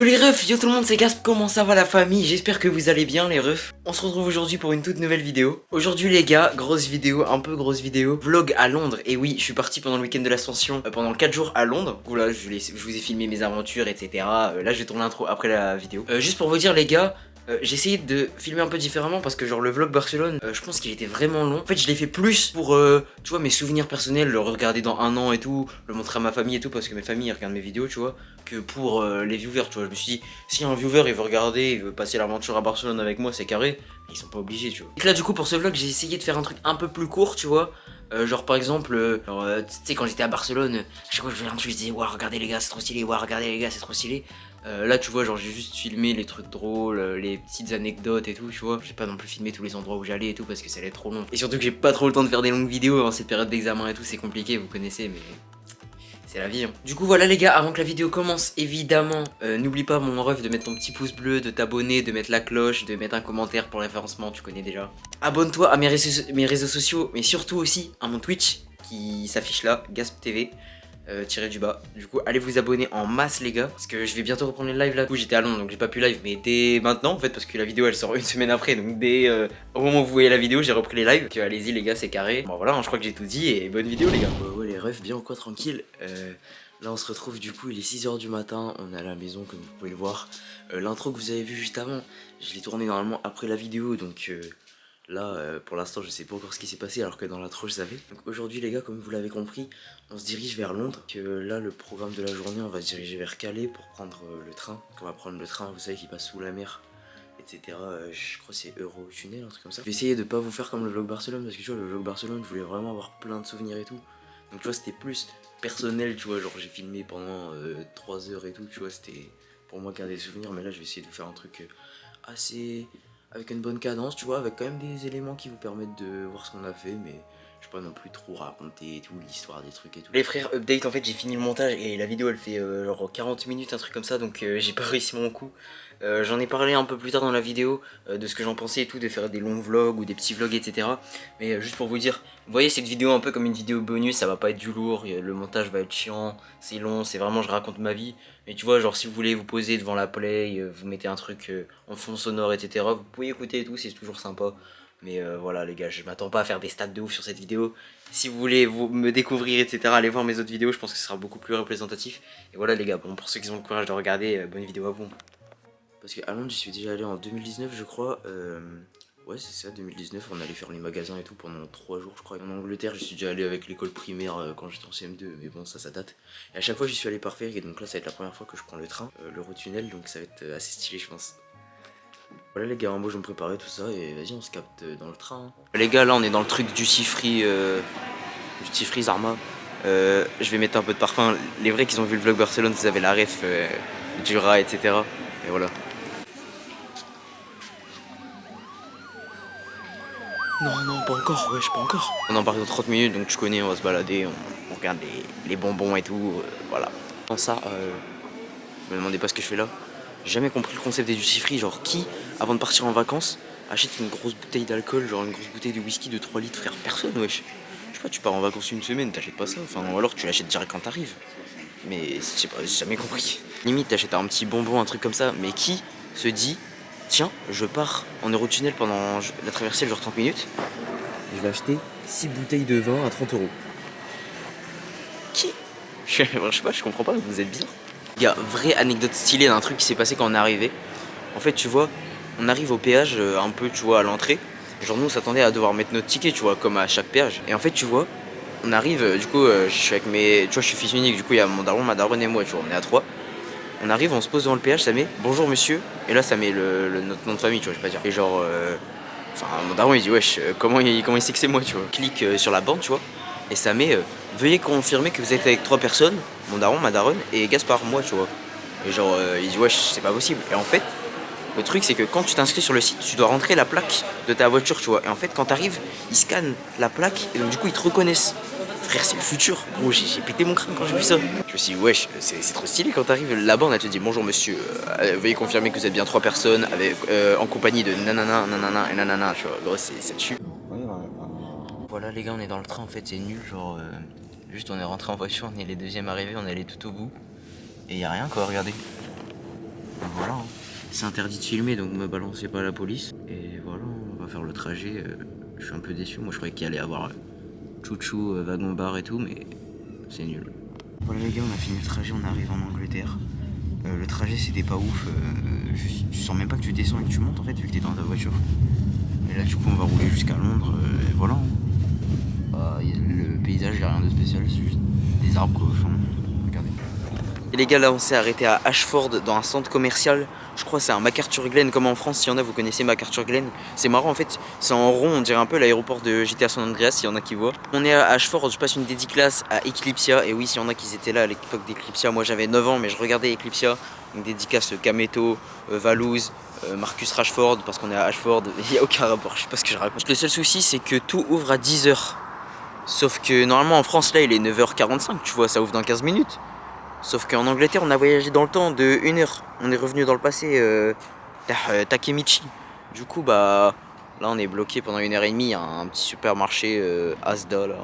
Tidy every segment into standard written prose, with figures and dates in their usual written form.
les refs, yo tout le monde, c'est Gasp, comment ça va la famille? J'espère que vous allez bien les refs. On se retrouve aujourd'hui pour une toute nouvelle vidéo. Aujourd'hui les gars, grosse vidéo, un peu grosse vidéo. Vlog à Londres, et oui, je suis parti pendant le week-end de l'Ascension, pendant 4 jours à Londres. Voilà, je vous ai filmé mes aventures, etc. Là je vais tourner l'intro après la vidéo. Juste pour vous dire les gars, j'ai essayé de filmer un peu différemment parce que genre le vlog Barcelone, je pense qu'il était vraiment long. En fait je l'ai fait plus pour, tu vois, mes souvenirs personnels, le regarder dans un an et tout, le montrer à ma famille et tout, parce que mes familles regardent mes vidéos, tu vois, que pour les viewers, tu vois. Je me suis dit, si un viewer il veut regarder, il veut passer l'aventure à Barcelone avec moi, c'est carré, ils sont pas obligés, tu vois. Et là du coup pour ce vlog j'ai essayé de faire un truc un peu plus court, tu vois. Genre par exemple, tu sais quand j'étais à Barcelone, à chaque fois que je voyais un truc je disais ouah regardez les gars c'est trop stylé, ouah regardez les gars c'est trop stylé. Là tu vois genre j'ai juste filmé les trucs drôles, les petites anecdotes et tout, tu vois. J'ai pas non plus filmé tous les endroits où j'allais et tout parce que ça allait être trop long. Et surtout que j'ai pas trop le temps de faire des longues vidéos en cette période d'examen et tout, c'est compliqué, vous connaissez, mais c'est la vie hein. Du coup voilà les gars, avant que la vidéo commence, évidemment, n'oublie pas mon ref de mettre ton petit pouce bleu, de t'abonner, de mettre la cloche, de mettre un commentaire pour le référencement, tu connais déjà. Abonne-toi à mes réseaux sociaux, mais surtout aussi à mon Twitch qui s'affiche là, Gasp TV. Tiré du bas. Du coup, allez vous abonner en masse, les gars. Parce que je vais bientôt reprendre les lives là. Du coup, j'étais à Londres donc j'ai pas pu live. Mais dès maintenant, en fait, parce que la vidéo elle sort une semaine après. Donc, dès au moment où vous voyez la vidéo, j'ai repris les lives. Donc, allez-y, les gars, c'est carré. Bon, voilà, hein, je crois que j'ai tout dit. Et bonne vidéo, les gars. Ouais, les refs, bien ou quoi, tranquille. Là, on se retrouve. Du coup, il est 6 h du matin. On est à la maison, comme vous pouvez le voir. L'intro que vous avez vu juste avant, je l'ai tourné normalement après la vidéo. Donc, là, pour l'instant, je sais pas encore ce qui s'est passé alors que dans l'intro, je savais. Donc aujourd'hui, les gars, comme vous l'avez compris, on se dirige vers Londres. Que là, le programme de la journée, on va se diriger vers Calais pour prendre le train. Donc on va prendre le train, vous savez, qui passe sous la mer, etc. Je crois que c'est Eurotunnel, un truc comme ça. Je vais essayer de pas vous faire comme le vlog Barcelone parce que tu vois, le vlog Barcelone, je voulais vraiment avoir plein de souvenirs et tout. Donc tu vois, c'était plus personnel, tu vois, genre j'ai filmé pendant 3 heures et tout, tu vois, c'était pour moi garder des souvenirs. Mais là, je vais essayer de vous faire un truc assez... avec une bonne cadence, tu vois, avec quand même des éléments qui vous permettent de voir ce qu'on a fait, mais je vais pas non plus trop raconter et tout, l'histoire des trucs et tout. Les frères, update, en fait, j'ai fini le montage et la vidéo elle fait genre 40 minutes, un truc comme ça, donc j'ai pas réussi mon coup. J'en ai parlé un peu plus tard dans la vidéo de ce que j'en pensais et tout, de faire des longs vlogs ou des petits vlogs, etc. Mais juste pour vous dire, vous voyez cette vidéo un peu comme une vidéo bonus, ça va pas être du lourd, le montage va être chiant, c'est long, c'est vraiment je raconte ma vie. Mais tu vois, genre si vous voulez vous poser devant la play, vous mettez un truc en fond sonore, etc. Vous pouvez écouter et tout, c'est toujours sympa. Mais voilà les gars, je m'attends pas à faire des stats de ouf sur cette vidéo. Si vous voulez me découvrir, etc., allez voir mes autres vidéos, je pense que ce sera beaucoup plus représentatif. Et voilà les gars, bon pour ceux qui ont le courage de regarder, bonne vidéo à vous. Parce qu'à Londres, j'y suis déjà allé en 2019 je crois. Ouais c'est ça, 2019, on allait faire les magasins et tout pendant 3 jours je crois. En Angleterre, j'y suis déjà allé avec l'école primaire quand j'étais en CM2, mais bon ça date. Et à chaque fois j'y suis allé par ferry, et donc là ça va être la première fois que je prends le train, l'Eurotunnel, donc ça va être assez stylé je pense. Voilà les gars, moi je vais me préparer tout ça et vas-y on se capte dans le train. Les gars là on est dans le truc du Free, Zarma. Je vais mettre un peu de parfum, les vrais qui ont vu le vlog Barcelone, vous avez la ref du rat, etc. Et voilà. Non, non, pas encore, wesh, pas encore. On embarque dans 30 minutes, donc tu connais, on va se balader, on regarde les bonbons et tout, voilà. Sans ça, me demandez pas ce que je fais là. J'ai jamais compris le concept des duty free, genre qui, avant de partir en vacances, achète une grosse bouteille d'alcool, genre une grosse bouteille de whisky de 3 litres, frère, personne, wesh. Je sais pas, tu pars en vacances une semaine, t'achètes pas ça, enfin, ou alors tu l'achètes direct quand t'arrives. Mais je sais pas, j'ai jamais compris. Limite, t'achètes un petit bonbon, un truc comme ça, mais qui se dit, tiens, je pars en Eurotunnel pendant la traversée, genre 30 minutes, je vais acheter 6 bouteilles de vin à 30 euros. Qui? Je sais pas, je comprends pas, vous êtes bizarre. Il y a vraie anecdote stylée d'un truc qui s'est passé quand on est arrivé. En fait, tu vois, on arrive au péage un peu, tu vois, à l'entrée. Genre nous, on s'attendait à devoir mettre notre ticket, tu vois, comme à chaque péage. Et en fait, tu vois, on arrive, du coup, je suis avec mes... Tu vois, je suis fils unique, du coup, il y a mon daron, ma daronne et moi, tu vois, on est à 3. On arrive, on se pose devant le péage, ça met « Bonjour monsieur ». Et là, ça met notre nom de famille, tu vois, je vais pas dire. Et genre... Enfin, mon daron, il dit « Wesh, comment il sait que c'est moi, tu vois ?» Clique sur la bande, tu vois, et ça met veuillez confirmer que vous êtes avec 3 personnes, mon daron, ma daronne et Gaspard, moi, tu vois. Et genre, il dit wesh, c'est pas possible. Et en fait, le truc, c'est que quand tu t'inscris sur le site, tu dois rentrer la plaque de ta voiture, tu vois. Et en fait, quand t'arrives, ils scannent la plaque et donc du coup, ils te reconnaissent. Frère, c'est le futur. Gros, j'ai pété mon crâne quand j'ai vu ça. Je me suis dit, wesh, c'est trop stylé quand t'arrives là-bas, on te dit bonjour monsieur, veuillez confirmer que vous êtes bien 3 personnes avec, en compagnie de nanana, nanana et nanana, tu vois. Gros, ça tue. Voilà les gars, on est dans le train, en fait, c'est nul, genre, juste on est rentré en voiture, on est les deuxièmes arrivés, on est allé tout au bout, et y a rien quoi, regardez. voilà, hein. C'est interdit de filmer, donc me balancez pas à la police. Et voilà, on va faire le trajet. Je suis un peu déçu, moi je croyais qu'il allait y avoir chouchou, wagon bar et tout, mais c'est nul. Voilà les gars, on a fini le trajet, on arrive en Angleterre. Le trajet c'était pas ouf, tu sens même pas que tu descends et que tu montes en fait, vu que t'es dans ta voiture. Et là du coup on va rouler jusqu'à Londres, et voilà. Le paysage, il n'y a rien de spécial, c'est juste des arbres quoi, enfin, regardez. Et les gars, là on s'est arrêté à Ashford dans un centre commercial. Je crois que c'est un MacArthur Glen comme en France. S'il y en a, vous connaissez MacArthur Glen. C'est marrant en fait, c'est en rond, on dirait un peu l'aéroport de GTA San Andreas, s'il y en a qui voient. On est à Ashford, je passe une dédicace à Eclipsia. Et oui, s'il y en a qui étaient là à l'époque d'Eclipsia, moi j'avais 9 ans mais je regardais Eclipsia. Donc dédicace Kameto, Valouz, Marcus Rashford, parce qu'on est à Ashford. Il n'y a aucun rapport, je sais pas ce que je raconte. Le seul souci c'est que tout ouvre à 10 h. Sauf que normalement en France là il est 9 h 45, tu vois, ça ouvre dans 15 minutes. Sauf qu'en Angleterre on a voyagé dans le temps de 1 heure. On est revenu dans le passé Takemichi. Du coup bah là on est bloqué pendant 1 h 30. Il y a un petit supermarché Asda là.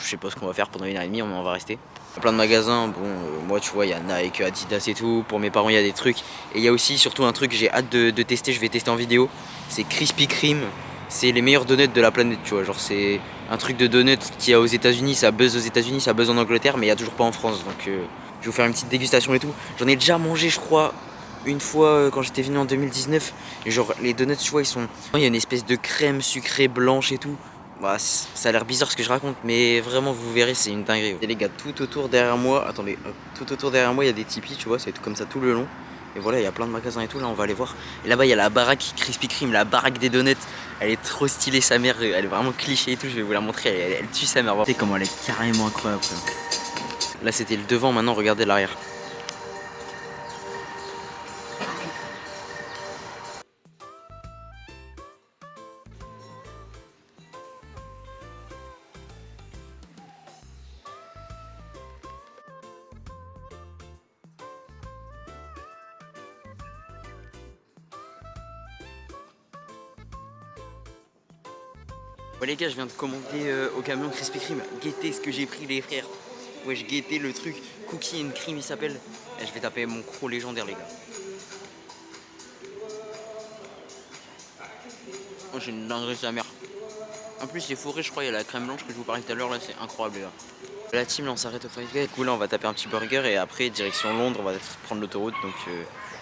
Je sais pas ce qu'on va faire pendant 1 h 30, mais on va rester. Il y a plein de magasins, bon moi tu vois il y a Nike, Adidas et tout. Pour mes parents il y a des trucs. Et il y a aussi surtout un truc que j'ai hâte de tester, je vais tester en vidéo. C'est Krispy Kreme. C'est les meilleurs donuts de la planète, tu vois. Genre c'est un truc de donuts qu'il y a aux États-Unis, ça buzz aux États-Unis, ça buzz en Angleterre, mais il y a toujours pas en France. Donc je vais vous faire une petite dégustation et tout. J'en ai déjà mangé, je crois, une fois quand j'étais venu en 2019. Et genre les donuts, tu vois, il y a une espèce de crème sucrée blanche et tout. Bah, ça a l'air bizarre ce que je raconte, mais vraiment vous verrez, c'est une dinguerie. Et les gars, tout autour derrière moi, attendez, tout autour derrière moi, il y a des tipis, tu vois, c'est tout comme ça tout le long. Et voilà, il y a plein de magasins et tout, là on va aller voir. Et là-bas il y a la baraque Krispy Kreme, la baraque des donuts. Elle est trop stylée sa mère, elle est vraiment cliché et tout, je vais vous la montrer, elle tue sa mère. Regardez comment elle est carrément incroyable ça. Là c'était le devant, maintenant regardez l'arrière. Bon les gars, je viens de commander au camion Krispy Kreme. Guettez ce que j'ai pris les frères. Ouais, je guettais le truc Cookie and Cream il s'appelle. Et je vais taper mon croc légendaire les gars. Oh, j'ai une dinguerie de sa mère. En plus c'est fourré, je crois, il y a la crème blanche que je vous parlais tout à l'heure là, c'est incroyable les gars. La team là on s'arrête au Five Guys. Du coup là on va taper un petit burger et après direction Londres, on va prendre l'autoroute. Donc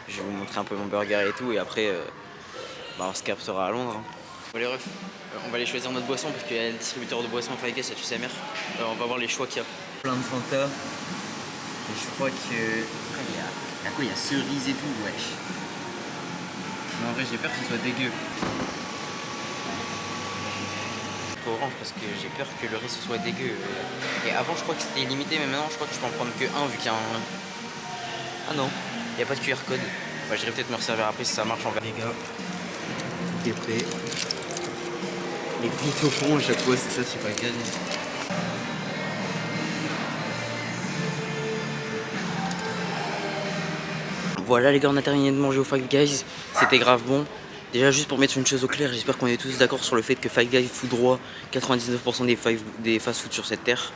je vais vous montrer un peu mon burger et tout. Et après on se captera à Londres. Hein. Bon les refs, on va aller choisir notre boisson parce qu'il y a le distributeur de boissons à Five Guys, ça tue sa mère. On va voir les choix qu'il y a. Plein de Fanta. Et je crois que... Il y a quoi? Il y a cerise et tout, wesh. Mais en vrai j'ai peur qu'il soit dégueu. Orange parce que j'ai peur que le reste soit dégueu. Et avant je crois que c'était limité, mais maintenant je crois que je peux en prendre que un vu qu'il y a un... Ah non, il n'y a pas de QR code. Bah, j'irai peut-être me resservir après si ça marche en verre. Les gars, tout est prêt. Les frites au fond à chaque fois, c'est ça, c'est pas gagné. Voilà les gars, on a terminé de manger au Five Guys. C'était grave bon. Déjà juste pour mettre une chose au clair, j'espère qu'on est tous d'accord sur le fait que Five Guys fout droit 99% des fast-food sur cette terre.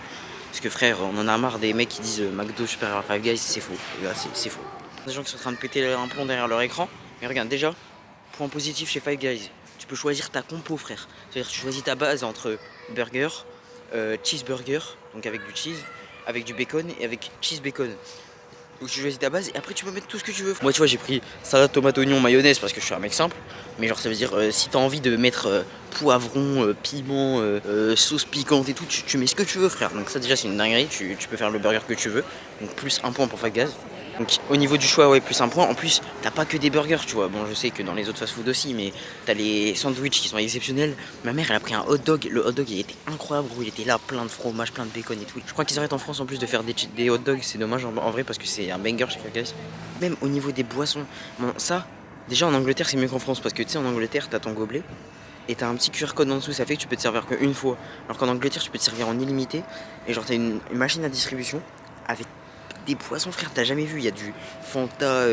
Parce que frère, on en a marre des mecs qui disent McDo supérieur à Five Guys, c'est faux. Les gars, c'est faux. Des gens qui sont en train de péter un plomb derrière leur écran. Mais regarde, déjà, point positif chez Five Guys, tu peux choisir ta compo frère. C'est-à-dire tu choisis ta base entre burger, cheeseburger, donc avec du cheese, avec du bacon et avec cheese bacon. Donc tu choisis ta base et après tu peux mettre tout ce que tu veux. Moi tu vois j'ai pris salade, tomate, oignon, mayonnaise parce que je suis un mec simple. Mais genre ça veut dire si t'as envie de mettre poivron, piment, sauce piquante et tout, tu mets ce que tu veux frère. Donc ça déjà c'est une dinguerie, tu peux faire le burger que tu veux. Donc plus un point pour Five Guys. Donc au niveau du choix, ouais, plus un point. En plus, t'as pas que des burgers, tu vois. Bon, je sais que dans les autres fast-food aussi, mais t'as les sandwichs qui sont exceptionnels. Ma mère, elle a pris un hot dog. Le hot dog, il était incroyable, gros. Il était là, plein de fromage, plein de bacon et tout. Je crois qu'ils arrêtent en France en plus de faire des hot dogs. C'est dommage en vrai parce que c'est un banger chez Five Guys. Même au niveau des boissons, bon, ça, déjà en Angleterre, c'est mieux qu'en France parce que tu sais, en Angleterre, t'as ton gobelet. Et t'as un petit QR code en dessous, ça fait que tu peux te servir qu'une fois. Alors qu'en Angleterre, tu peux te servir en illimité. Et genre, t'as une machine à distribution avec des poissons frère, t'as jamais vu, il y a du Fanta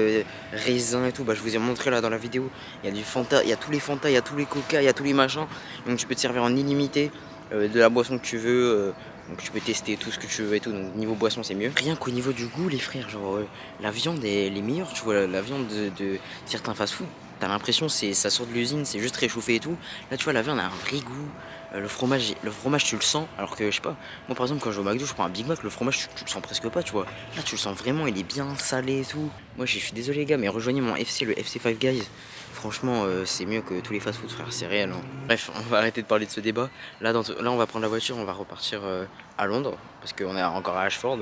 raisin et tout, bah je vous ai montré là dans la vidéo, il y a du Fanta, il y a tous les Fanta, il y a tous les Coca, il y a tous les machins, donc tu peux te servir en illimité de la boisson que tu veux, Donc tu peux tester tout ce que tu veux et tout. Donc niveau boisson c'est mieux. Rien qu'au niveau du goût les frères, genre la viande est les meilleure. Tu vois la viande de certains fast-food, t'as l'impression ça sort de l'usine, c'est juste réchauffé et tout. Là tu vois la viande a un vrai goût. Le fromage tu le sens, alors que je sais pas, moi par exemple quand je vais au McDo je prends un Big Mac, le fromage tu le sens presque pas, tu vois. Là tu le sens vraiment, il est bien salé et tout. Moi je suis désolé les gars, mais rejoignez mon FC, le FC Five Guys. Franchement c'est mieux que tous les fast food frère, c'est réel hein. Bref, on va arrêter de parler de ce débat. Là on va prendre la voiture, on va repartir à Londres, parce qu'on est encore à Ashford.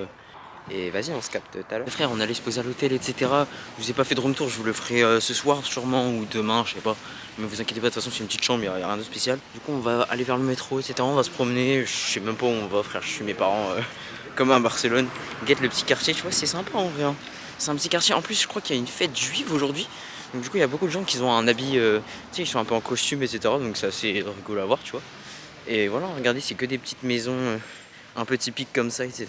Et vas-y, on se capte tout à l'heure. Frère, on allait se poser à l'hôtel, etc. Je vous ai pas fait de room tour, je vous le ferai ce soir sûrement ou demain, je sais pas. Mais vous inquiétez pas, de toute façon, c'est une petite chambre, y a rien de spécial. Du coup, on va aller vers le métro, etc. On va se promener. Je sais même pas où on va, frère. Je suis mes parents comme à Barcelone. Guette le petit quartier, tu vois, c'est sympa en vrai. Hein. C'est un petit quartier. En plus, je crois qu'il y a une fête juive aujourd'hui. Donc, du coup, il y a beaucoup de gens qui ont un habit, tu sais, ils sont un peu en costume, etc. Donc, c'est assez rigolo à voir, tu vois. Et voilà, regardez, c'est que des petites maisons un peu typiques comme ça, etc.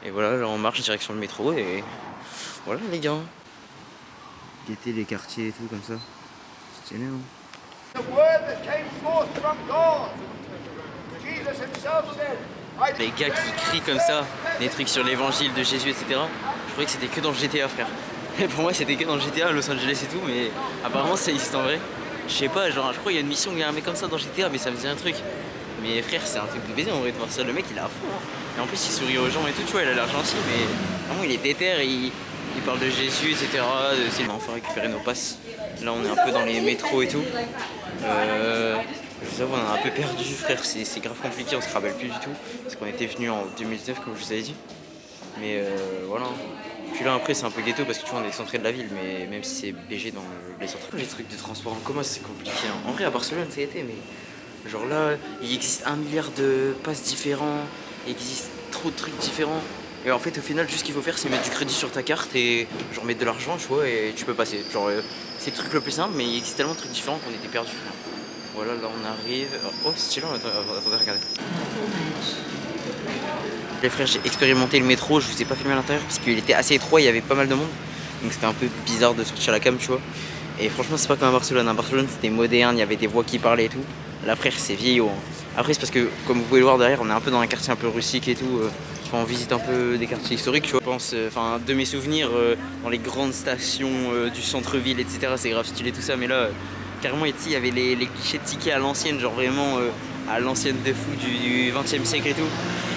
Et voilà, là on marche direction le métro et voilà les gars. Guetter les quartiers et tout comme ça. C'est stylé hein. Les gars qui crient comme ça, des trucs sur l'évangile de Jésus, etc. Je croyais que c'était que dans le GTA frère. Et pour moi c'était que dans le GTA, Los Angeles et tout, mais apparemment ça existe en vrai. Je sais pas, genre je crois qu'il y a une mission où il y a un mec comme ça dans GTA, mais ça me dit un truc. Mais frère, c'est un truc de baiser en vrai de voir ça. Le mec il est à fond. Hein. Et en plus il sourit aux gens et tout, tu vois, il a l'air gentil, mais vraiment il est déter, il parle de Jésus, etc. On va récupérer nos passes. Là on est un peu dans les métros et tout. Je vous avoue, on a un peu perdu, frère, c'est grave compliqué, on se rappelle plus du tout. Parce qu'on était venu en 2019, comme je vous avais dit. Mais voilà. Puis là, après, c'est un peu ghetto parce que tu vois, on est excentré de la ville, mais même si c'est BG dans les centres. Les trucs de transport en commun, c'est compliqué. Hein. En vrai, à Barcelone, ça a été, mais genre là, il existe 1 milliard de passes différents, il existe trop de trucs différents. Et en fait, au final, juste ce qu'il faut faire, c'est mettre du crédit sur ta carte et genre mettre de l'argent, tu vois, et tu peux passer. Genre, c'est le truc le plus simple, mais il existe tellement de trucs différents qu'on était perdus. Voilà, là on arrive. Oh, c'est stylé, attendez, regardez. Les frères, j'ai expérimenté le métro, je vous ai pas filmé à l'intérieur parce qu'il était assez étroit, il y avait pas mal de monde. Donc c'était un peu bizarre de sortir la cam, tu vois. Et franchement, c'est pas comme à Barcelone. À Barcelone, c'était moderne, il y avait des voix qui parlaient et tout. Là, frère, c'est vieillot. Hein. Après, c'est parce que, comme vous pouvez le voir derrière, on est un peu dans un quartier un peu rustique et tout. On visite un peu des quartiers historiques, tu vois. Je pense, de mes souvenirs, dans les grandes stations du centre-ville, etc., c'est grave stylé tout ça. Mais là, carrément, ici, il y avait les guichets de tickets à l'ancienne, genre vraiment à l'ancienne de fou du 20e siècle et tout.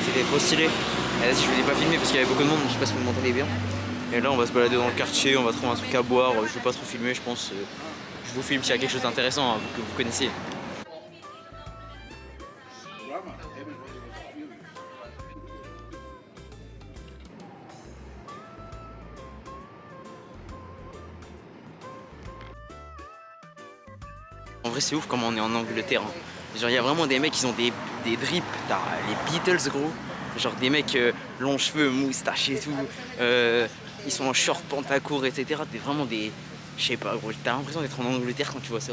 C'était trop stylé. Et là, si je vous ai pas filmé parce qu'il y avait beaucoup de monde, je sais pas si vous m'entendez bien. Et là, on va se balader dans le quartier, on va trouver un truc à boire. Je vais pas trop filmer, je pense. Je vous filme s'il y a quelque chose d'intéressant hein, que vous connaissez. En vrai, c'est ouf comment on est en Angleterre. Hein. Genre, il y a vraiment des mecs qui ont des drips. T'as les Beatles, gros. Genre, des mecs longs cheveux, moustaches et tout. Ils sont en short, pantacourt, etc. T'es vraiment des. Je sais pas, gros. T'as l'impression d'être en Angleterre quand tu vois ça.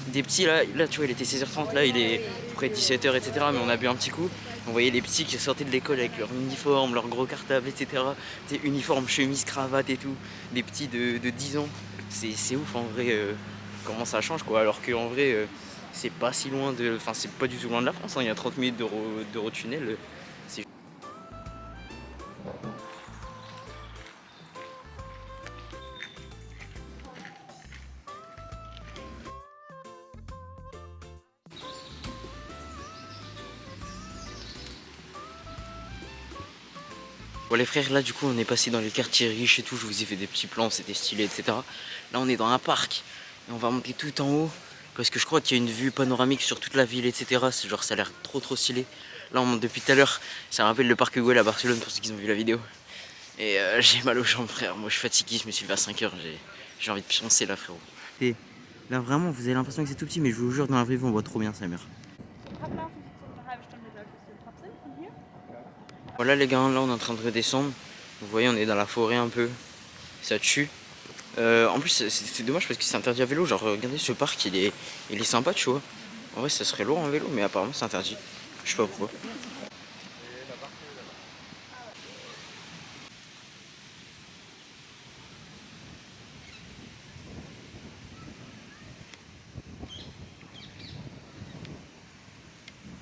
Des petits, là, tu vois, il était 16h30, là, il est près de 17h, etc. Mais on a bu un petit coup. On voyait les petits qui sortaient de l'école avec leur uniforme, leur gros cartable, etc. T'es uniforme, chemise, cravate et tout. Des petits de 10 ans. C'est ouf, en vrai. Comment ça change quoi, alors qu'en vrai c'est pas si loin de. Enfin c'est pas du tout loin de la France, hein. Il y a 30 minutes d'Eurotunnel. C'est... Bon les frères, là du coup on est passé dans les quartiers riches et tout, je vous ai fait des petits plans, c'était stylé, etc. Là on est dans un parc et on va monter tout en haut parce que je crois qu'il y a une vue panoramique sur toute la ville, etc. C'est genre ça a l'air trop stylé. Là on monte depuis tout à l'heure, ça rappelle le parc Güell à Barcelone pour ceux qui ont vu la vidéo. Et j'ai mal aux jambes frère, moi je suis fatigué, je me suis levé à 5h, j'ai envie de pioncer là frérot. Et là vraiment vous avez l'impression que c'est tout petit mais je vous jure dans la vraie vie on voit trop bien sa mère. Voilà les gars, là on est en train de redescendre. Vous voyez on est dans la forêt un peu, ça tue. En plus c'est dommage parce que c'est interdit à vélo, genre regardez ce parc il est sympa tu vois. En vrai ça serait lourd en vélo mais apparemment c'est interdit, je sais pas pourquoi.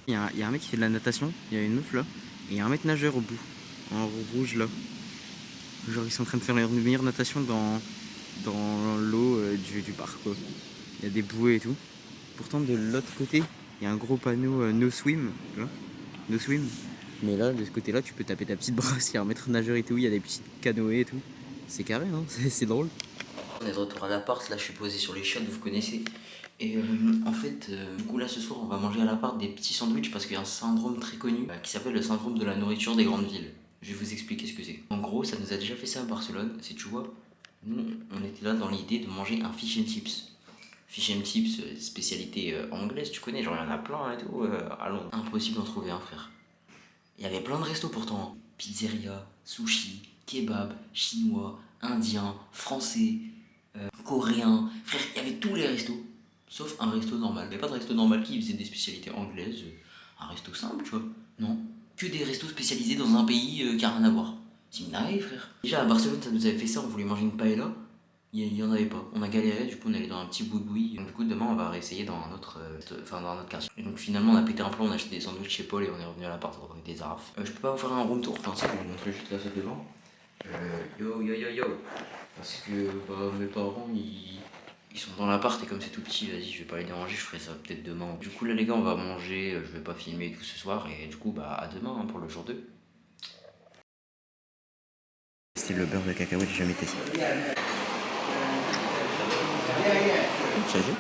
Il y a un mec qui fait de la natation, il y a une meuf là, il y a un maître nageur au bout, en rouge là. Genre ils sont en train de faire leur meilleure natation dans l'eau du parc quoi. Il y a des bouées et tout. Pourtant de l'autre côté, il y a un gros panneau no swim, là. No swim. Mais là, de ce côté-là, tu peux taper ta petite brasse, il y a un maître nageur et tout, il y a des petits canoës et tout. C'est carré, hein, c'est drôle. On est de retour à l'appart, là je suis posé sur les chiottes, vous connaissez. Et en fait, du coup là ce soir on va manger à l'appart des petits sandwichs parce qu'il y a un syndrome très connu qui s'appelle le syndrome de la nourriture des grandes villes. Je vais vous expliquer ce que c'est. En gros, ça nous a déjà fait ça à Barcelone, si tu vois. Nous, on était là dans l'idée de manger un fish and chips. Fish and chips, spécialité anglaise, tu connais, genre il y en a plein et tout à Londres. Impossible d'en trouver un, frère. Il y avait plein de restos pourtant. Pizzeria, sushi, kebab, chinois, indien, français, coréen. Frère, il y avait tous les restos. Sauf un resto normal. Il n'y avait pas de resto normal qui faisait des spécialités anglaises. Un resto simple, tu vois. Non. Que des restos spécialisés dans un pays qui a rien à voir. C'est une dinguerie, frère. Déjà à Barcelone, ça nous avait fait ça. On voulait manger une paella. Il y en avait pas. On a galéré, du coup on est allé dans un petit boui-boui. Donc du coup demain on va réessayer dans un autre, dans un autre quartier. Et donc finalement on a pété un plan, on a acheté des sandwichs chez Paul et on est revenu à l'appart avec des arafes. Je peux pas vous faire un room tour, enfin si, je vais vous montrer juste la salle devant. Yo. Parce que mes parents ils sont dans l'appart et comme c'est tout petit, vas-y je vais pas les déranger, je ferai ça peut-être demain. Du coup là les gars on va manger, je vais pas filmer tout ce soir et du coup bah à demain hein, pour le jour 2. C'est le beurre de cacahuète, j'ai jamais testé. Chargé.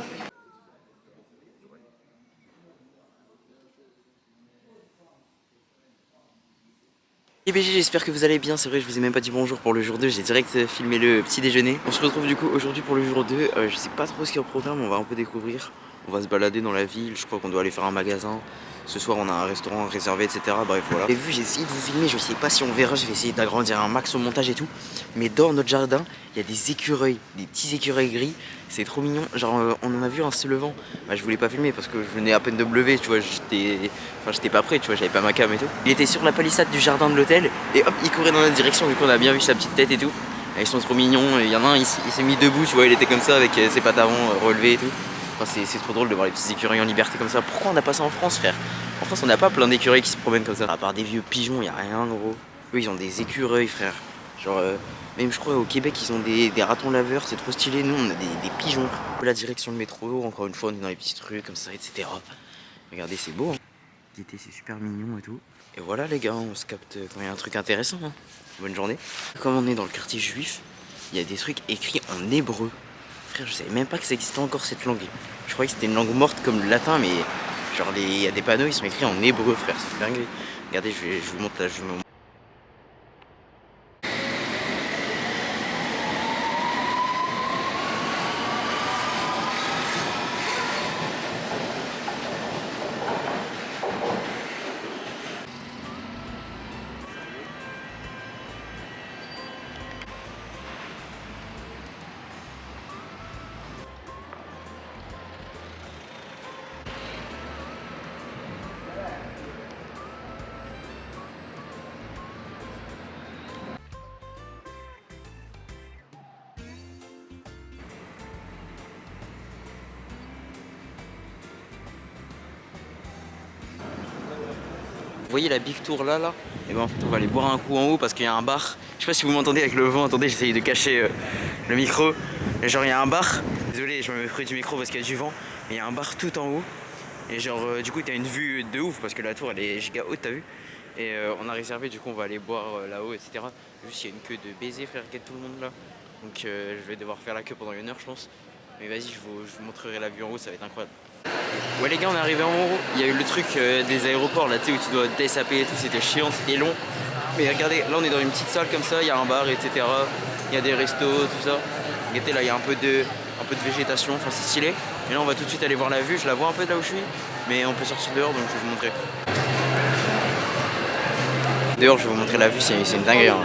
Et BG, j'espère que vous allez bien, c'est vrai je vous ai même pas dit bonjour pour le jour 2, j'ai direct filmé le petit déjeuner. On se retrouve du coup aujourd'hui pour le jour 2, je sais pas trop ce qu'il y a au programme, on va un peu découvrir. On va se balader dans la ville, je crois qu'on doit aller faire un magasin. Ce soir on a un restaurant réservé etc, bref voilà. Et vu j'ai essayé de vous filmer, je sais pas si on verra, je vais essayer d'agrandir un max au montage et tout. Mais dans notre jardin, il y a des écureuils, des petits écureuils gris. C'est trop mignon, genre on en a vu un se levant. Bah, je voulais pas filmer parce que je venais à peine de me lever, tu vois, j'étais pas prêt, tu vois, j'avais pas ma cam et tout. Il était sur la palissade du jardin de l'hôtel et hop, il courait dans notre direction, du coup on a bien vu sa petite tête et tout. Et ils sont trop mignons, il y en a un, il s'est mis debout, tu vois, il était comme ça avec ses pattes avant relevées et tout. Enfin, c'est trop drôle de voir les petits écureuils en liberté comme ça. Pourquoi on n'a pas ça en France, frère? En France on n'a pas plein d'écureuils qui se promènent comme ça. À part des vieux pigeons, y a rien gros. Eux ils ont des écureuils, frère. Genre même je crois au Québec ils ont des ratons laveurs, c'est trop stylé. Nous on a des pigeons. La direction de métro, encore une fois on est dans les petites rues comme ça, etc. Regardez c'est beau hein. L'été c'est super mignon et tout. Et voilà les gars, on se capte quand il y a un truc intéressant hein. Bonne journée. Comme on est dans le quartier juif, il y a des trucs écrits en hébreu. Frère je savais même pas que ça existait encore cette langue. Je croyais que c'était une langue morte comme le latin mais genre il y a des panneaux ils sont écrits en hébreu frère, c'est dingue. Regardez je vous montre là, vous voyez la big tour là et ben en fait on va aller boire un coup en haut parce qu'il y a un bar. Je sais pas si vous m'entendez avec le vent, attendez j'essaye de cacher le micro. Et genre il y a un bar, désolé je me mets près du micro parce qu'il y a du vent, mais il y a un bar tout en haut. Et genre du coup t'as une vue de ouf parce que la tour elle est giga haute, t'as vu. Et on a réservé, du coup on va aller boire là-haut etc. Juste il y a une queue de baiser frère, qu'il y a tout le monde là. Donc je vais devoir faire la queue pendant 1 heure je pense. Mais vas-y je vous montrerai la vue en haut, ça va être incroyable. Ouais les gars on est arrivé en haut, il y a eu le truc des aéroports là tu sais où tu dois DSAP et tout, c'était chiant, c'était long. Mais regardez, là on est dans une petite salle comme ça, il y a un bar etc. Il y a des restos, tout ça. Regardez là il y a un peu de végétation, enfin c'est stylé. Et là on va tout de suite aller voir la vue, je la vois un peu de là où je suis. Mais on peut sortir dehors donc je vais vous montrer. Dehors je vais vous montrer la vue, c'est une dinguerie hein.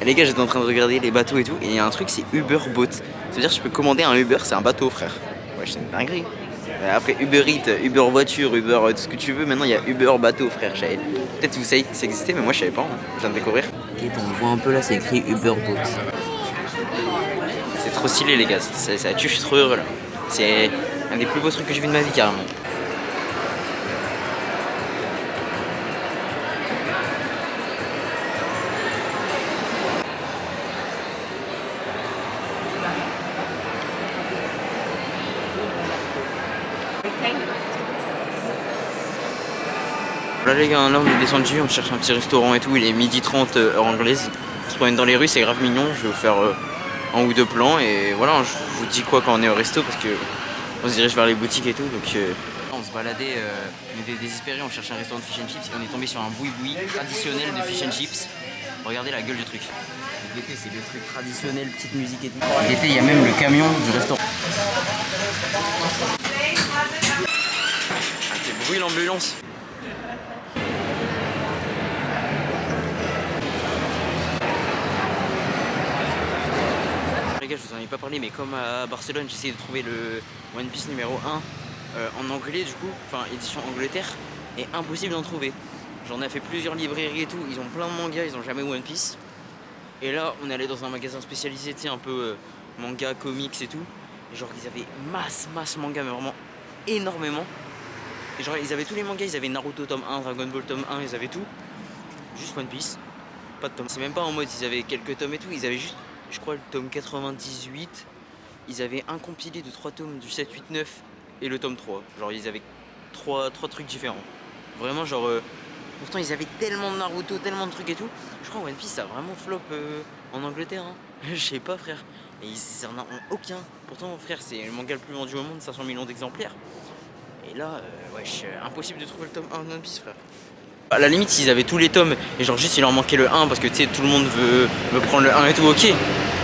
Et les gars, j'étais en train de regarder les bateaux et tout, et il y a un truc, c'est Uber Boat. C'est-à-dire que je peux commander un Uber, c'est un bateau, frère. Ouais, c'est une dinguerie. Après Uber Eats, Uber voiture, Uber tout ce que tu veux, maintenant il y a Uber bateau, frère. Peut-être vous savez que ça existait, mais moi je savais pas, hein. Je viens de découvrir. Ok, on voit un peu là, c'est écrit Uber Boat. C'est trop stylé, les gars, ça tue, je suis trop heureux là. C'est un des plus beaux trucs que j'ai vu de ma vie, carrément. Là les gars, là on est descendu, on cherche un petit restaurant et tout, il est 12h30 heure anglaise. On se promène dans les rues, c'est grave mignon, je vais vous faire un ou deux plans et voilà, je vous dis quoi quand on est au resto parce que on se dirige vers les boutiques et tout. Donc on se baladait, on était désespérés, on cherchait un restaurant de fish and chips et on est tombé sur un boui-boui traditionnel de fish and chips. Regardez la gueule du truc. L'été c'est le truc traditionnel, petite musique et tout. L'été il y a même le camion du restaurant. Ah, c'est bruit l'ambulance. Les gars, je vous en ai pas parlé, mais comme à Barcelone, j'essaie de trouver le One Piece numéro 1 en anglais, du coup, enfin édition Angleterre, et impossible d'en trouver. J'en ai fait plusieurs librairies et tout, ils ont plein de mangas, ils ont jamais One Piece. Et là, on est allé dans un magasin spécialisé, tu sais, un peu manga, comics et tout. Et genre, ils avaient masse manga, mais vraiment énormément. Et genre, ils avaient tous les mangas, ils avaient Naruto tome 1, Dragon Ball tome 1, ils avaient tout. Juste One Piece, pas de tome. C'est même pas en mode, ils avaient quelques tomes et tout, ils avaient juste, je crois, le tome 98. Ils avaient un compilé de 3 tomes du 7, 8, 9 et le tome 3. Genre, ils avaient 3 trucs différents. Vraiment, genre, pourtant, ils avaient tellement de Naruto, tellement de trucs et tout. Je crois One Piece, ça a vraiment flop en Angleterre. Hein. Je sais pas, frère. Et ils en ont aucun. Pourtant, frère, c'est le manga le plus vendu au monde, 500 millions d'exemplaires. Et là, wesh, impossible de trouver le tome 1 de One Piece, frère. À la limite, s'ils avaient tous les tomes et genre juste il leur manquait le 1 parce que tu sais, tout le monde veut prendre le 1 et tout, ok.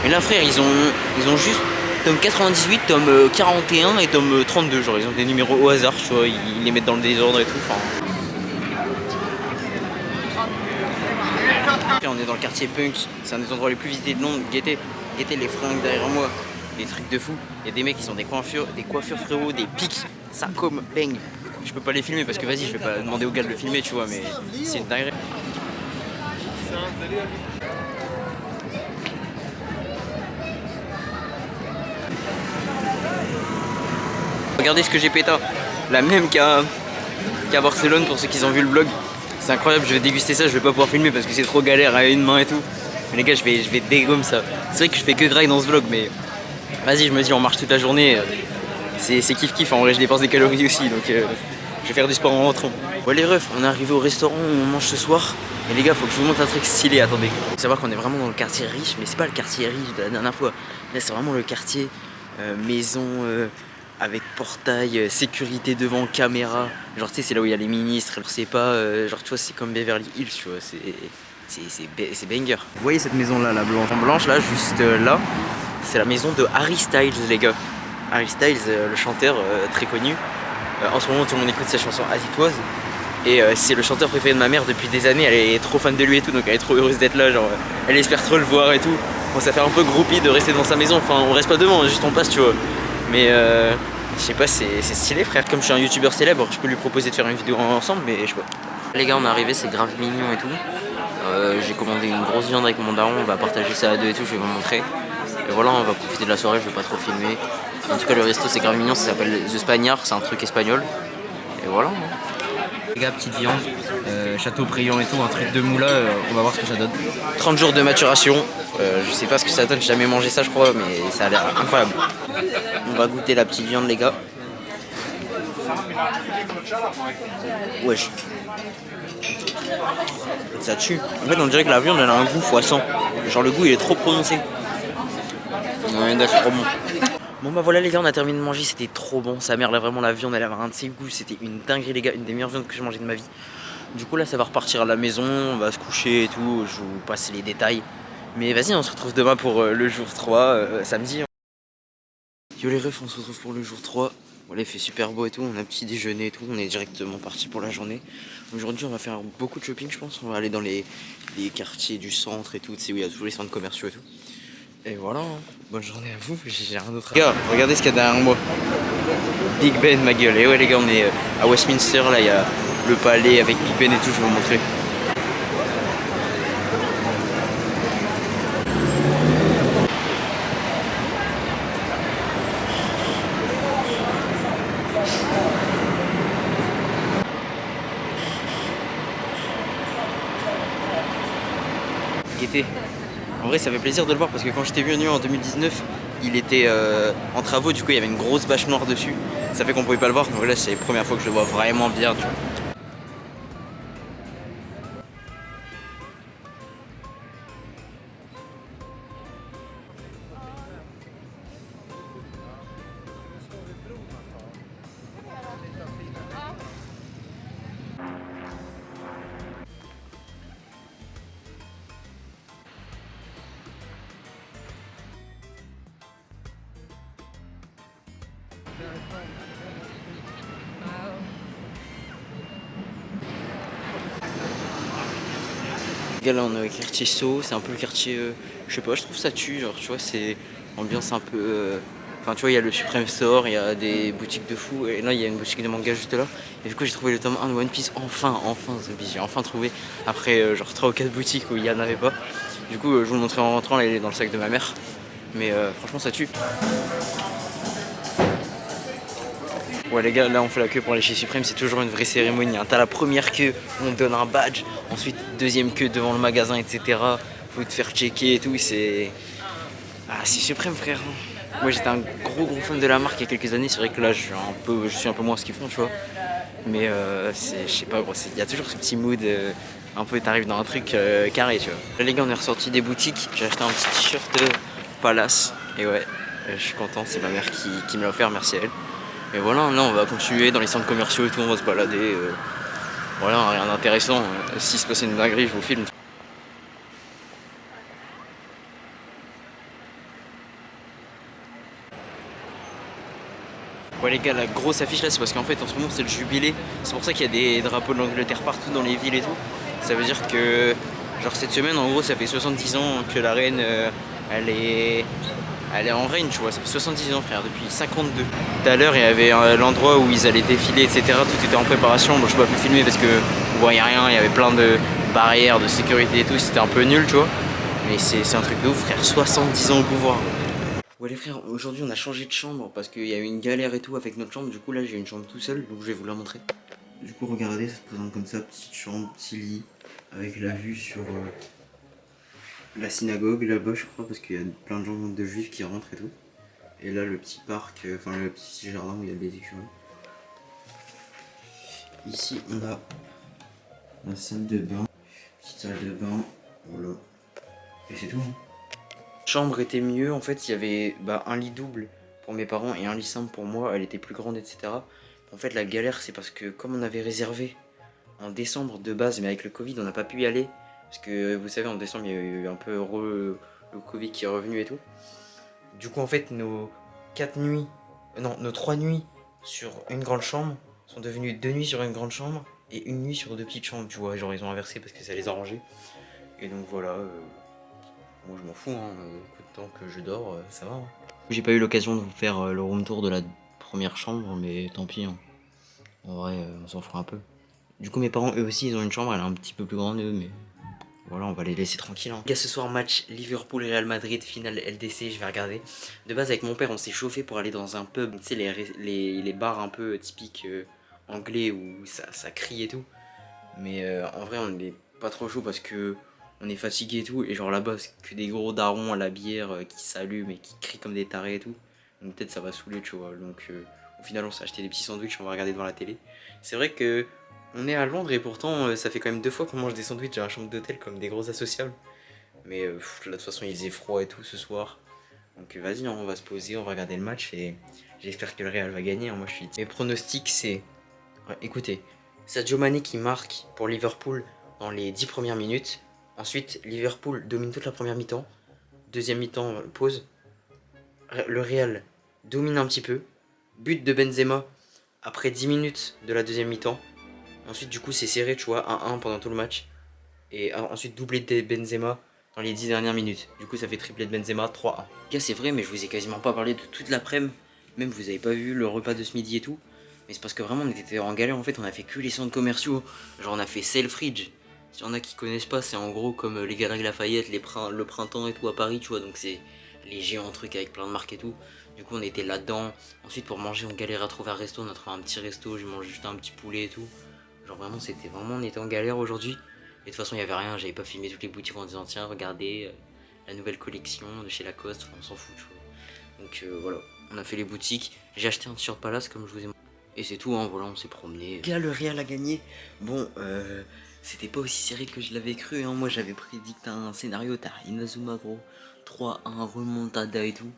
Mais là, frère, ils ont juste tome 98, tome 41 et tome 32. Genre, ils ont des numéros au hasard, tu vois, ils les mettent dans le désordre et tout. Enfin. Après, on est dans le quartier punk, c'est un des endroits les plus visités de Londres. Guettez les fringues derrière moi, des trucs de fou. Il y a des mecs qui ont des coiffures frérot, des pics, ça comme bang. Je peux pas les filmer parce que vas-y, je vais pas demander aux gars de le filmer, tu vois, mais c'est une dinguerie. Regardez ce que j'ai péta, la même qu'à Barcelone pour ceux qui ont vu le vlog. C'est incroyable, je vais déguster ça, je vais pas pouvoir filmer parce que c'est trop galère à une main et tout. Mais les gars, je vais dégommer ça. C'est vrai que je fais que graille dans ce vlog, mais vas-y, je me dis, on marche toute la journée. C'est kiff, en vrai, je dépense des calories aussi, donc je vais faire du sport en rentrant. Ouais les refs, on est arrivé au restaurant où on mange ce soir. Et les gars, faut que je vous montre un truc stylé, attendez. Faut savoir qu'on est vraiment dans le quartier riche, mais c'est pas le quartier riche de la dernière fois. Là, c'est vraiment le quartier maison avec portail, sécurité devant, caméra. Genre, tu sais, c'est là où il y a les ministres. C'est pas, genre, tu vois, c'est comme Beverly Hills, tu vois. C'est banger. Vous voyez cette maison là, la blanche? En blanche, là, juste là, c'est la maison de Harry Styles, les gars. Harry Styles, le chanteur très connu. En ce moment, tout le monde écoute sa chanson As It Was. Et c'est le chanteur préféré de ma mère depuis des années. Elle est trop fan de lui et tout, donc elle est trop heureuse d'être là. Genre, elle espère trop le voir et tout. Bon, ça fait un peu groupie de rester dans sa maison. Enfin, on reste pas devant, juste on passe, tu vois. Mais je sais pas, c'est stylé, frère. Comme je suis un youtubeur célèbre, je peux lui proposer de faire une vidéo ensemble, mais je sais pas. Les gars, on est arrivé, c'est grave mignon et tout. J'ai commandé une grosse viande avec mon daron. On va partager ça à deux et tout, je vais vous montrer. Et voilà, on va profiter de la soirée, je vais pas trop filmer. En tout cas, le resto c'est grave mignon, ça s'appelle The Spaniard, c'est un truc espagnol. Et voilà. Les gars, petite viande, Châteaubriand et tout, un truc de moula, on va voir ce que ça donne. 30 jours de maturation, je sais pas ce que ça donne, j'ai jamais mangé ça je crois, mais ça a l'air incroyable. On va goûter la petite viande les gars. Wesh. Ça tue. En fait on dirait que la viande elle a un goût x 100. Genre le goût il est trop prononcé. Ouais, c'est trop bon. Bon bah voilà les gars, on a terminé de manger, c'était trop bon. Sa mère là vraiment la viande elle avait un de ses goûts, c'était une dinguerie les gars, une des meilleures viandes que j'ai mangé de ma vie. Du coup là ça va repartir à la maison, on va se coucher et tout, je vous passe les détails. Mais vas-y on se retrouve demain pour le jour 3, samedi. Yo les refs, on se retrouve pour le jour 3. Voilà, il fait super beau et tout, on a petit déjeuner et tout, on est directement parti pour la journée. Aujourd'hui on va faire beaucoup de shopping je pense, on va aller dans les quartiers du centre et tout, tu sais où il y a tous les centres commerciaux et tout. Et voilà, hein. Bonne journée à vous, j'ai rien d'autre à... Les gars, regardez ce qu'il y a derrière moi. Big Ben ma gueule, et ouais les gars on est à Westminster, là il y a le palais avec Big Ben et tout, je vais vous montrer. Gaieté. En vrai ça fait plaisir de le voir parce que quand j'étais venu en 2019 il était en travaux, du coup il y avait une grosse bâche noire dessus. Ça fait qu'on pouvait pas le voir, donc là c'est la première fois que je le vois vraiment bien, tu vois. Là on est au quartier Sceaux, c'est un peu le quartier, je sais pas, je trouve ça tue, genre tu vois c'est ambiance un peu, enfin tu vois il y a le Supreme Store, il y a des boutiques de fou, et là il y a une boutique de manga juste là, et du coup j'ai trouvé le tome 1 de One Piece, enfin j'ai enfin trouvé, après genre 3 ou 4 boutiques où il y en avait pas, du coup je vous le montrerai en rentrant, là il est dans le sac de ma mère, mais franchement ça tue. Ouais les gars, là on fait la queue pour aller chez Suprême, c'est toujours une vraie cérémonie, hein. T'as la première queue, on te donne un badge, ensuite deuxième queue devant le magasin, etc. Faut te faire checker et tout, c'est... Ah c'est Suprême frère. Moi j'étais un gros fan de la marque il y a quelques années, c'est vrai que là je suis un peu moins ce qu'ils font, tu vois. Mais je sais pas gros, il y a toujours ce petit mood, un peu t'arrives dans un truc carré, tu vois. Là les gars on est ressorti des boutiques, j'ai acheté un petit t-shirt Palace, et ouais, je suis content, c'est ma mère qui me l'a offert, merci à elle. Et voilà, là on va continuer dans les centres commerciaux et tout, on va se balader. Voilà, rien d'intéressant. S'il se passe une dinguerie, je vous filme. Ouais les gars, la grosse affiche là, c'est parce qu'en fait en ce moment c'est le jubilé. C'est pour ça qu'il y a des drapeaux de l'Angleterre partout dans les villes et tout. Ça veut dire que, genre cette semaine en gros, ça fait 70 ans que la reine, elle est... Elle est en règne, tu vois, ça fait 70 ans frère, depuis 52. Tout à l'heure il y avait l'endroit où ils allaient défiler, etc. Tout était en préparation, donc je peux pas pu filmer parce que vous voyez rien, il y avait plein de barrières, de sécurité et tout, c'était un peu nul, tu vois. Mais c'est un truc de ouf frère, 70 ans au pouvoir. Ouais les frères, aujourd'hui on a changé de chambre parce qu'il y a eu une galère et tout avec notre chambre, du coup là j'ai une chambre tout seul, donc je vais vous la montrer. Du coup regardez, ça se présente comme ça, petite chambre, petit lit, avec la vue sur la synagogue là-bas je crois, parce qu'il y a plein de gens de juifs qui rentrent et tout. Et là le petit parc, enfin le petit jardin où il y a des écureuils. Ici on a la salle de bain, petite salle de bain, voilà. Et c'est tout. Hein. Chambre était mieux, en fait il y avait un lit double pour mes parents et un lit simple pour moi, elle était plus grande etc. En fait la galère c'est parce que comme on avait réservé en décembre de base, mais avec le Covid on n'a pas pu y aller, parce que vous savez en décembre il y a eu un peu le Covid qui est revenu et tout. Du coup en fait nos 4 nuits, non nos 3 nuits sur une grande chambre sont devenues 2 nuits sur une grande chambre et une nuit sur 2 petites chambres, tu vois, genre ils ont inversé parce que ça les a arrangés. Et donc voilà, moi je m'en fous, hein, tant que je dors, ça va. Hein. J'ai pas eu l'occasion de vous faire le room tour de la première chambre, mais tant pis, hein. En vrai, on s'en fera un peu. Du coup mes parents eux aussi ils ont une chambre, elle est un petit peu plus grande eux, mais voilà on va les laisser tranquilles. Hein. Ce soir match Liverpool-Real Madrid, finale LDC, je vais regarder. De base avec mon père on s'est chauffé pour aller dans un pub, tu sais les bars un peu typiques anglais où ça crie et tout. Mais en vrai on n'est pas trop chaud parce que on est fatigué et tout, et genre là-bas c'est que des gros darons à la bière qui s'allument et qui crient comme des tarés et tout. Donc peut-être ça va saouler, tu vois. Donc au final on s'est acheté des petits sandwichs, on va regarder devant la télé. C'est vrai que on est à Londres et pourtant ça fait quand même 2 fois qu'on mange des sandwichs à la chambre d'hôtel comme des gros associables. Mais là de toute façon il faisait froid et tout ce soir. Donc vas-y, on va se poser, on va regarder le match et j'espère que le Real va gagner. Hein. Moi je suis... Mes pronostics c'est... Ouais, écoutez, Sadio Mané qui marque pour Liverpool dans les 10 premières minutes. Ensuite, Liverpool domine toute la première mi-temps. Deuxième mi-temps, pause. Le Real domine un petit peu. but de Benzema après 10 minutes de la deuxième mi-temps. Ensuite du coup c'est serré, tu vois, 1-1 pendant tout le match. Et ensuite doublé de Benzema dans les 10 dernières minutes. Du coup ça fait triplé de Benzema, 3-1. Gars, c'est vrai, mais je vous ai quasiment pas parlé de toute l'après-midi. Même vous avez pas vu le repas de ce midi et tout. Mais c'est parce que vraiment on était en galère en fait, on a fait que les centres commerciaux. Genre on a fait Selfridge. S'il y en a qui connaissent pas, c'est en gros comme les Galeries Lafayette, le printemps et tout à Paris, tu vois. Donc c'est les géants trucs avec plein de marques et tout. Du coup on était là-dedans. Ensuite pour manger on galérait à trouver un resto, on a trouvé un petit resto, j'ai mangé juste un petit poulet et tout. Genre vraiment c'était on était en galère aujourd'hui. Et de toute façon il y avait rien, j'avais pas filmé toutes les boutiques en disant tiens regardez la nouvelle collection de chez Lacoste, enfin, on s'en fout tu vois. Donc voilà, on a fait les boutiques, j'ai acheté un t-shirt Palace comme je vous ai montré. Et c'est tout, hein, voilà, on s'est promené. Là, le Real a gagné. Bon, c'était pas aussi serré que je l'avais cru. Hein. Moi, j'avais prédicté un scénario. T'as Inazuma, gros. 3-1, remontada et tout.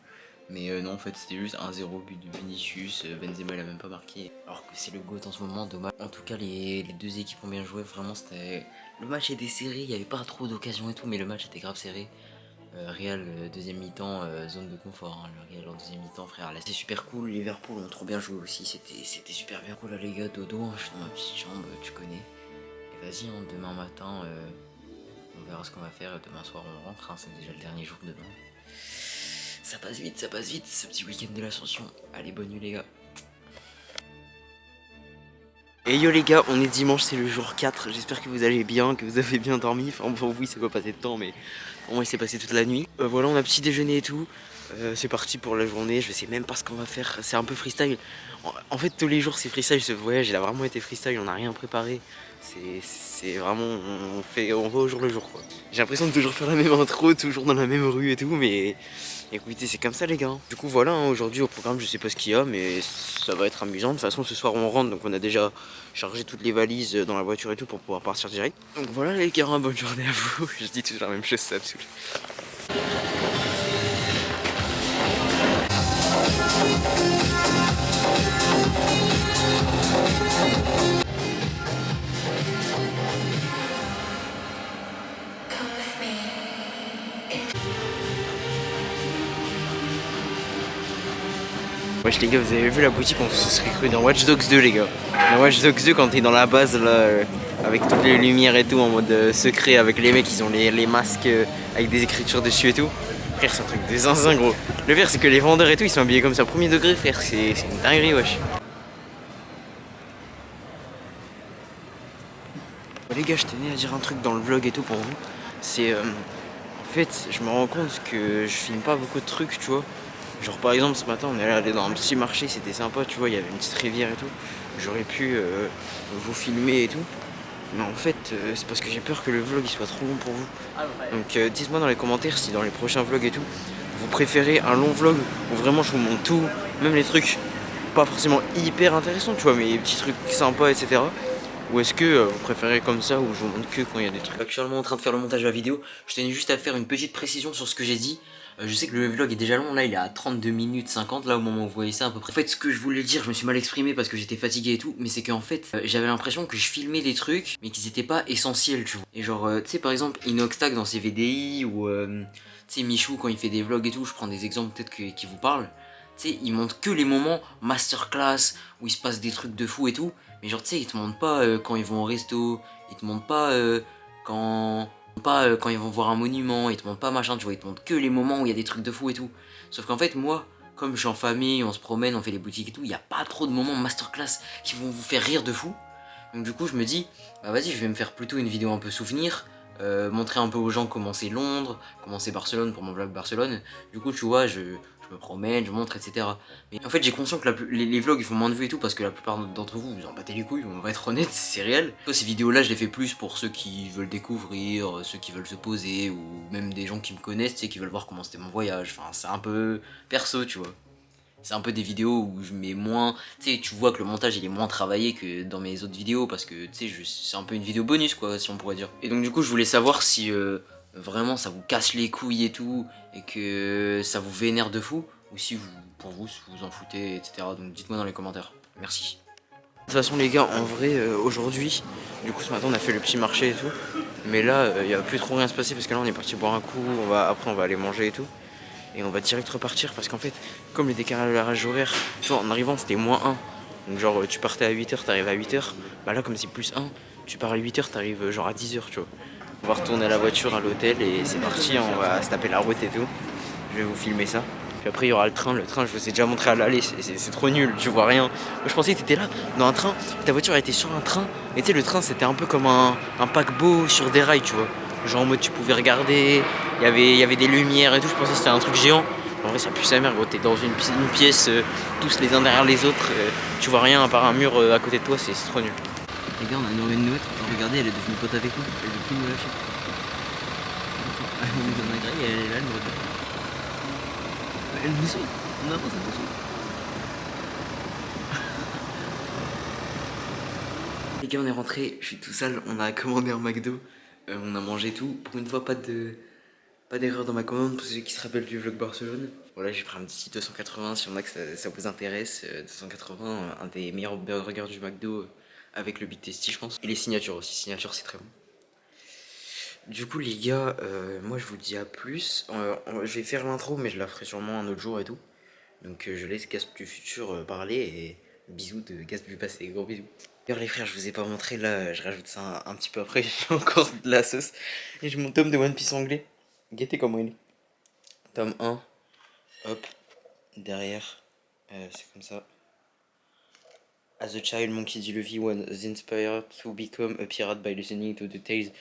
Mais non, en fait, c'était juste 1-0 but de Vinicius. Benzema, il a même pas marqué. Alors que c'est le GOAT en ce moment, dommage. En tout cas, les deux équipes ont bien joué. Vraiment, c'était. Le match était serré. Il y avait pas trop d'occasions et tout. Mais le match était grave serré. Real deuxième mi-temps, zone de confort, hein, le Real en deuxième mi-temps, frère. Là, c'était super cool. Liverpool ont trop bien joué aussi. C'était super bien cool, là, les gars. Dodo, hein, je suis dans ma petite chambre, tu connais. Et vas-y, hein, demain matin, on verra ce qu'on va faire. Demain soir, on rentre. Hein, c'est déjà le dernier jour de demain. Ça passe vite, ce petit week-end de l'ascension. Allez, bonne nuit, les gars. Et yo les gars, on est dimanche, c'est le jour 4, j'espère que vous allez bien, que vous avez bien dormi, enfin pour vous il s'est pas passé de temps mais pour moi il s'est passé toute la nuit. Voilà, on a petit déjeuner et tout, c'est parti pour la journée, je sais même pas ce qu'on va faire, c'est un peu freestyle. En fait tous les jours c'est freestyle, ce voyage il a vraiment été freestyle, on n'a rien préparé, c'est vraiment, on va au jour le jour quoi. J'ai l'impression de toujours faire la même intro, toujours dans la même rue et tout mais... Écoutez, c'est comme ça les gars. Du coup voilà, hein, aujourd'hui au programme je sais pas ce qu'il y a mais ça va être amusant. De toute façon ce soir on rentre donc on a déjà chargé toutes les valises dans la voiture et tout pour pouvoir partir direct. Donc voilà les gars, bonne journée à vous. Je dis toujours la même chose, ça me saoule. Wesh les gars, vous avez vu la boutique, on se serait cru dans Watch Dogs 2 les gars. Dans Watch Dogs 2 quand t'es dans la base là, avec toutes les lumières et tout en mode secret, avec les mecs ils ont les masques avec des écritures dessus et tout. Frère c'est un truc de zinzin gros. Le pire c'est que les vendeurs et tout ils sont habillés comme ça, premier degré frère, c'est une dinguerie wesh. Les gars je tenais à dire un truc dans le vlog et tout pour vous. C'est en fait je me rends compte que je filme pas beaucoup de trucs tu vois. Genre par exemple ce matin on est allé dans un petit marché, c'était sympa tu vois, il y avait une petite rivière et tout. J'aurais pu vous filmer et tout. Mais en fait c'est parce que j'ai peur que le vlog il soit trop long pour vous. Donc dites-moi dans les commentaires si dans les prochains vlogs et tout, vous préférez un long vlog où vraiment je vous montre tout, même les trucs pas forcément hyper intéressants tu vois, mais les petits trucs sympas etc. Ou est-ce que vous préférez comme ça où je vous montre que quand il y a des trucs. Actuellement en train de faire le montage de la vidéo, je tenais juste à faire une petite précision sur ce que j'ai dit. Je sais que le vlog est déjà long, là il est à 32 minutes 50 là au moment où vous voyez ça à peu près. En fait ce que je voulais dire, je me suis mal exprimé parce que j'étais fatigué et tout, mais c'est qu'en fait j'avais l'impression que je filmais des trucs mais qu'ils étaient pas essentiels tu vois. Et genre tu sais par exemple Inoxtag dans ses VDI ou tu sais Michou quand il fait des vlogs et tout, je prends des exemples peut-être qui vous parlent. Tu sais il montre que les moments masterclass où il se passe des trucs de fou et tout. Mais genre tu sais ils te montrent pas quand ils vont au resto, ils te montrent pas quand ils vont voir un monument, ils te montrent pas machin, tu vois, ils te montrent que les moments où il y a des trucs de fou et tout. Sauf qu'en fait moi, comme je suis en famille, on se promène, on fait les boutiques et tout, il n'y a pas trop de moments masterclass qui vont vous faire rire de fou. Donc du coup je me dis, bah vas-y je vais me faire plutôt une vidéo un peu souvenir, montrer un peu aux gens comment c'est Londres, comment c'est Barcelone pour mon vlog Barcelone. Du coup tu vois, je me promène, je montre, etc. Mais en fait j'ai conscience que les vlogs ils font moins de vues et tout parce que la plupart d'entre vous vous en battez les couilles, on va être honnête, c'est réel. Ces vidéos là je les fais plus pour ceux qui veulent découvrir, ceux qui veulent se poser ou même des gens qui me connaissent, tu sais, qui veulent voir comment c'était mon voyage. Enfin c'est un peu perso tu vois. C'est un peu des vidéos où je mets moins, tu sais, tu vois que le montage il est moins travaillé que dans mes autres vidéos parce que tu sais c'est un peu une vidéo bonus quoi si on pourrait dire. Et donc du coup je voulais savoir si vraiment ça vous casse les couilles et tout et que ça vous vénère de fou ou si pour vous vous en foutez etc. Donc dites-moi dans les commentaires, merci. De toute façon les gars en vrai aujourd'hui, du coup ce matin on a fait le petit marché et tout, mais là il va plus trop rien se passer parce que là on est parti boire un coup, après on va aller manger et tout. et on va direct repartir parce qu'en fait, comme le décalage horaire, tu vois, en arrivant c'était -1. Donc genre tu partais à 8h, t'arrives à 8h. Bah là comme c'est +1, tu pars à 8h, t'arrives genre à 10h, tu vois. On va retourner à la voiture à l'hôtel et c'est parti, on va se taper la route et tout. Je vais vous filmer ça. Puis après il y aura le train je vous ai déjà montré à l'aller, c'est trop nul, tu vois rien. Moi je pensais que t'étais là dans un train, ta voiture était sur un train, et tu sais le train c'était un peu comme un paquebot sur des rails, tu vois. Genre en mode tu pouvais regarder, il y avait des lumières et tout, je pensais que c'était un truc géant. En vrai ça pue sa mère gros, t'es dans une pièce, tous les uns derrière les autres, tu vois rien à part un mur à côté de toi, c'est trop nul. Les gars, on a une autre, regardez, elle est devenue pote avec nous, elle veut plus nous lâcher. Elle nous donne un grille et elle est là, elle nous regarde. Elle nous saute, on avance, elle nous saute. Les gars, on est rentré, je suis tout seul, on a commandé un McDo, on a mangé tout. Pour une fois, pas d'erreur dans ma commande, pour ceux qui se rappellent du vlog Barcelone. Voilà, j'ai pris un petit 280, si on a que ça vous intéresse. 280, un des meilleurs burgers du McDo avec le Big Tasty, je pense. Et les signatures aussi, signatures c'est très bon. Du coup les gars, moi je vous dis à plus. Je vais faire l'intro mais je la ferai sûrement un autre jour et tout. Donc je laisse Gasp du futur parler et bisous de Gasp du passé, gros bisous. D'ailleurs les frères, je vous ai pas montré, là je rajoute ça un petit peu après, j'ai encore de la sauce. Et j'ai mon tome de One Piece anglais. Guettez comment il est. Tome 1, hop, derrière, c'est comme ça. As a child, Monkey D. Luffy was inspired to become a pirate by listening to the tales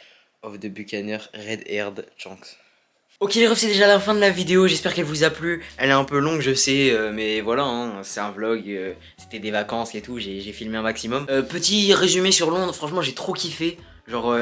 of the Buccaneer Red-Haired Shanks. Ok les refs, c'est déjà la fin de la vidéo, j'espère qu'elle vous a plu. Elle est un peu longue je sais, mais voilà, hein, c'est un vlog, c'était des vacances et tout, j'ai filmé un maximum. Petit résumé sur Londres, franchement j'ai trop kiffé. Genre,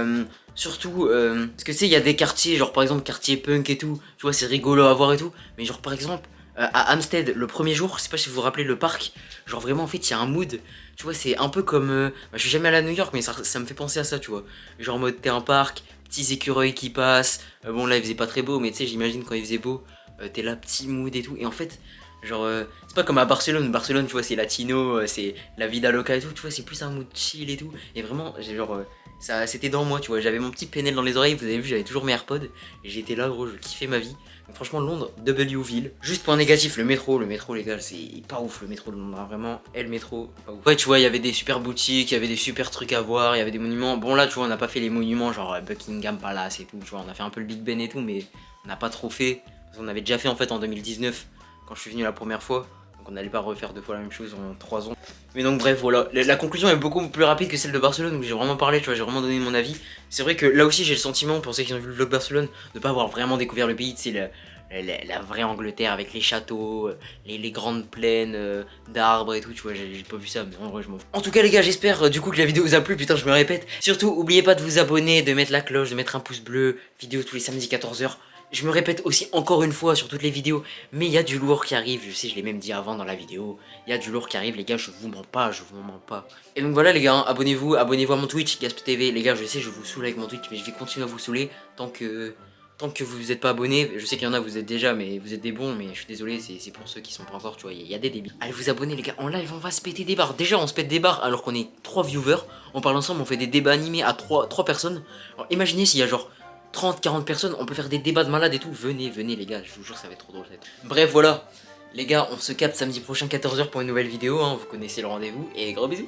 surtout, parce que tu sais, il y a des quartiers, genre par exemple quartier punk et tout, tu vois, c'est rigolo à voir et tout. Mais genre par exemple, à Hampstead, le premier jour, je sais pas si vous vous rappelez le parc, genre vraiment en fait il y a un mood, tu vois, c'est un peu comme, je suis jamais allé à New York mais ça me fait penser à ça, tu vois. Genre en mode t'es un parc, petits écureuils qui passent, bon là il faisait pas très beau mais tu sais j'imagine quand il faisait beau, t'es là petit mood et tout, et en fait genre c'est pas comme à Barcelone, tu vois c'est latino, c'est la vida loca et tout, tu vois c'est plus un mood chill et tout, et vraiment j'ai genre ça c'était dans moi, tu vois, j'avais mon petit PNL dans les oreilles, vous avez vu j'avais toujours mes AirPods, et j'étais là gros, je kiffais ma vie. Donc franchement Londres, W-ville. Juste point négatif, le métro les gars c'est pas ouf le métro de Londres, hein, vraiment, et le métro, pas ouf. Ouais tu vois il y avait des super boutiques, il y avait des super trucs à voir, il y avait des monuments, bon là tu vois on n'a pas fait les monuments genre Buckingham Palace et tout, tu vois on a fait un peu le Big Ben et tout mais on n'a pas trop fait, parce qu'on avait déjà fait en fait en 2019 quand je suis venu la première fois. On n'allait pas refaire deux fois la même chose en 3 ans. Mais donc bref voilà, la conclusion est beaucoup plus rapide que celle de Barcelone, donc j'ai vraiment parlé, tu vois, j'ai vraiment donné mon avis. C'est vrai que là aussi j'ai le sentiment, pour ceux qui ont vu le vlog Barcelone, de pas avoir vraiment découvert le pays, tu sais, la vraie Angleterre avec les châteaux, les grandes plaines d'arbres et tout, tu vois, j'ai pas vu ça, mais en vrai je m'en fous. En tout cas les gars, j'espère du coup que la vidéo vous a plu, putain je me répète. Surtout, oubliez pas de vous abonner, de mettre la cloche, de mettre un pouce bleu, vidéo tous les samedis 14h. Je me répète aussi encore une fois sur toutes les vidéos, mais il y a du lourd qui arrive, je sais, je l'ai même dit avant dans la vidéo, il y a du lourd qui arrive les gars, je vous mens pas, je vous mens pas. Et donc voilà les gars, hein, abonnez-vous à mon Twitch, Gasp TV, les gars, je sais, je vous saoule avec mon Twitch, mais je vais continuer à vous saouler tant que vous n'êtes pas abonnés. Je sais qu'il y en a, vous êtes déjà, mais vous êtes des bons, mais je suis désolé, c'est pour ceux qui sont pas encore, tu vois, il y a des débiles. Allez vous abonner les gars, en live on va se péter des barres, déjà on se pète des barres alors qu'on est 3 viewers, on parle ensemble, on fait des débats animés à 3 personnes. Alors imaginez s'il y a genre 30-40 personnes, on peut faire des débats de malades et tout. Venez les gars, je vous jure ça va être trop drôle. Bref voilà, les gars, on se capte samedi prochain 14h pour une nouvelle vidéo, hein. Vous connaissez le rendez-vous et gros bisous.